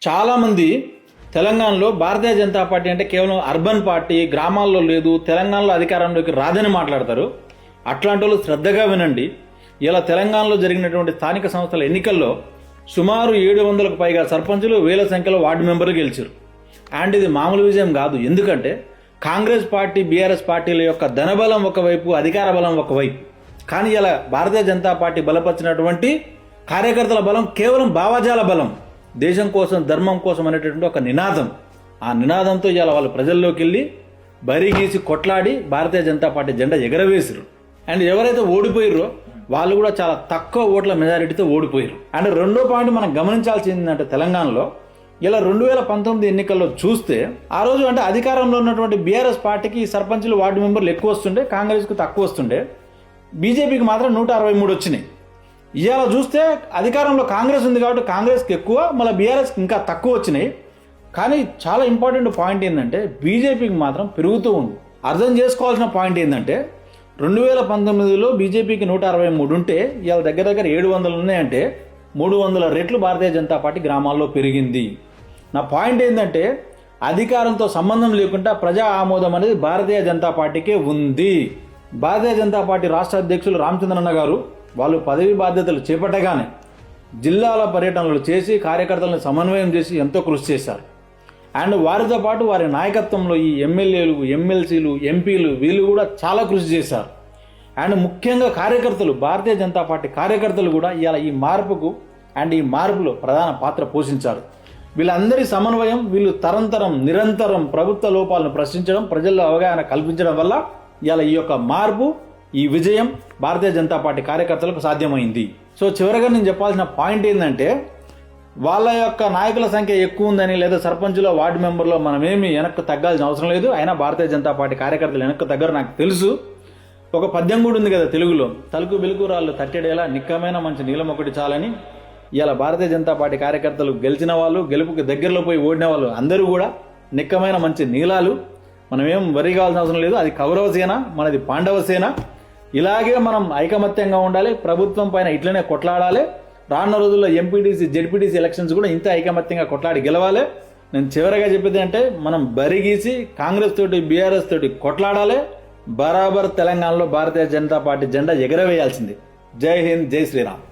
చాలామంది తెలంగాణలో భారతీయ జనతా పార్టీ అంటే కేవలం అర్బన్ పార్టీ, గ్రామాల్లో లేదు, తెలంగాణలో అధికారంలోకి రాదని మాట్లాడతారు. అట్లాంటి వాళ్ళు శ్రద్ధగా వినండి. ఇలా తెలంగాణలో జరిగినటువంటి స్థానిక సంస్థల ఎన్నికల్లో సుమారు 700కు పైగా సర్పంచులు, వేల సంఖ్యలో వార్డు మెంబర్లు గెలిచారు. అండ్ ఇది మామూలు విజయం కాదు. ఎందుకంటే కాంగ్రెస్ పార్టీ, బీఆర్ఎస్ పార్టీల యొక్క ధనబలం ఒకవైపు, అధికార బలం ఒకవైపు. కానీ ఇలా భారతీయ జనతా పార్టీ బలపరిచినటువంటి కార్యకర్తల బలం కేవలం భావజాల బలం, దేశం కోసం, ధర్మం కోసం అనేటటువంటి ఒక నినాదం. ఆ నినాదంతో ఇలా వాళ్ళు ప్రజల్లోకి వెళ్ళి బరిగీసి కొట్లాడి భారతీయ జనతా పార్టీ జెండా ఎగరవేసారు. అండ్ ఎవరైతే ఓడిపోయారో వాళ్ళు కూడా చాలా తక్కువ ఓట్ల మెజారిటీతో ఓడిపోయారు. అండ్ రెండో పాయింట్ మనం గమనించాల్సింది ఏంటంటే తెలంగాణలో ఇలా 2019 ఎన్నికల్లో చూస్తే ఆ రోజు అంటే అధికారంలో ఉన్నటువంటి బీఆర్ఎస్ పార్టీకి సర్పంచులు, వార్డు మెంబర్లు ఎక్కువ వస్తుండే, కాంగ్రెస్కు తక్కువ వస్తుండే, బీజేపీకి మాత్రం 163 వచ్చినాయి. ఇవాళ చూస్తే అధికారంలో కాంగ్రెస్ ఉంది కాబట్టి కాంగ్రెస్కి ఎక్కువ, మళ్ళీ బీఆర్ఎస్కి ఇంకా తక్కువ వచ్చినాయి. కానీ చాలా ఇంపార్టెంట్ పాయింట్ ఏంటంటే బీజేపీకి మాత్రం పెరుగుతూ ఉంది. అర్థం చేసుకోవాల్సిన పాయింట్ ఏంటంటే 2019లో బీజేపీకి 163 ఉంటే ఇవాళ దగ్గర దగ్గర 700 ఉన్నాయంటే 300 రెట్లు భారతీయ జనతా పార్టీ గ్రామాల్లో పెరిగింది. నా పాయింట్ ఏంటంటే అధికారంతో సంబంధం లేకుండా ప్రజా ఆమోదం అనేది భారతీయ జనతా పార్టీకే ఉంది. భారతీయ జనతా పార్టీ రాష్ట్ర అధ్యక్షులు రామచంద్రన్న గారు వాళ్ళు పదవి బాధ్యతలు చేపట్టగానే జిల్లాల పర్యటనలు చేసి కార్యకర్తలను సమన్వయం చేసి ఎంతో కృషి చేశారు. అండ్ వారితో పాటు వారి నాయకత్వంలో ఈ ఎమ్మెల్యేలు, ఎమ్మెల్సీలు, ఎంపీలు వీళ్ళు కూడా చాలా కృషి చేశారు. అండ్ ముఖ్యంగా కార్యకర్తలు, భారతీయ జనతా పార్టీ కార్యకర్తలు కూడా ఇవాళ ఈ మార్పుకు అండ్ ఈ మార్పులో ప్రధాన పాత్ర పోషించారు. వీళ్ళందరి సమన్వయం, వీళ్ళు నిరంతరం ప్రభుత్వ లోపాలను ప్రశ్నించడం, ప్రజల్లో అవగాహన కల్పించడం వల్ల ఇవాళ ఈ యొక్క మార్పు, ఈ విజయం భారతీయ జనతా పార్టీ కార్యకర్తలకు సాధ్యమైంది. సో చివరగా నేను చెప్పాల్సిన పాయింట్ ఏంటంటే వాళ్ళ యొక్క నాయకుల సంఖ్య ఎక్కువ ఉందని లేదా సర్పంచులో, వార్డు మెంబర్లో మనమేమి వెనక్కి తగ్గాల్సిన అవసరం లేదు. అయినా భారతీయ జనతా పార్టీ కార్యకర్తలు వెనక్కి తగ్గరు నాకు తెలుసు. ఒక పద్యం కూడా ఉంది కదా తెలుగులో, తలుకు బెలుకు రాళ్ళు తట్టెడేలా నిక్కమైన మంచి నీలం ఒకటి చాలని. ఇలా భారతీయ జనతా పార్టీ కార్యకర్తలు గెలిచిన వాళ్ళు, గెలుపుకి దగ్గరలో పోయి ఓడిన వాళ్ళు అందరూ కూడా నిక్కమైన మంచి నీలాలు. మనమేం వరి కావాల్సిన అవసరం లేదు. అది కౌరవ సేన, మనది పాండవ సేన. ఇలాగే మనం ఐకమత్యంగా ఉండాలి, ప్రభుత్వం పైన ఇట్లనే కొట్లాడాలి. రానున్న రోజుల్లో ఎంపీటీసీ, జెడ్పీటీసీ ఎలక్షన్స్ కూడా ఇంత ఐకమత్యంగా కొట్లాడి గెలవాలి. నేను చివరిగా చెప్పేది అంటే మనం బరిగీసి కాంగ్రెస్ తోటి, బీఆర్ఎస్ తోటి కొట్లాడాలి. బరాబర్ తెలంగాణలో భారతీయ జనతా పార్టీ జెండా ఎగరవేయాల్సింది. జై హింద్, జై శ్రీరామ్.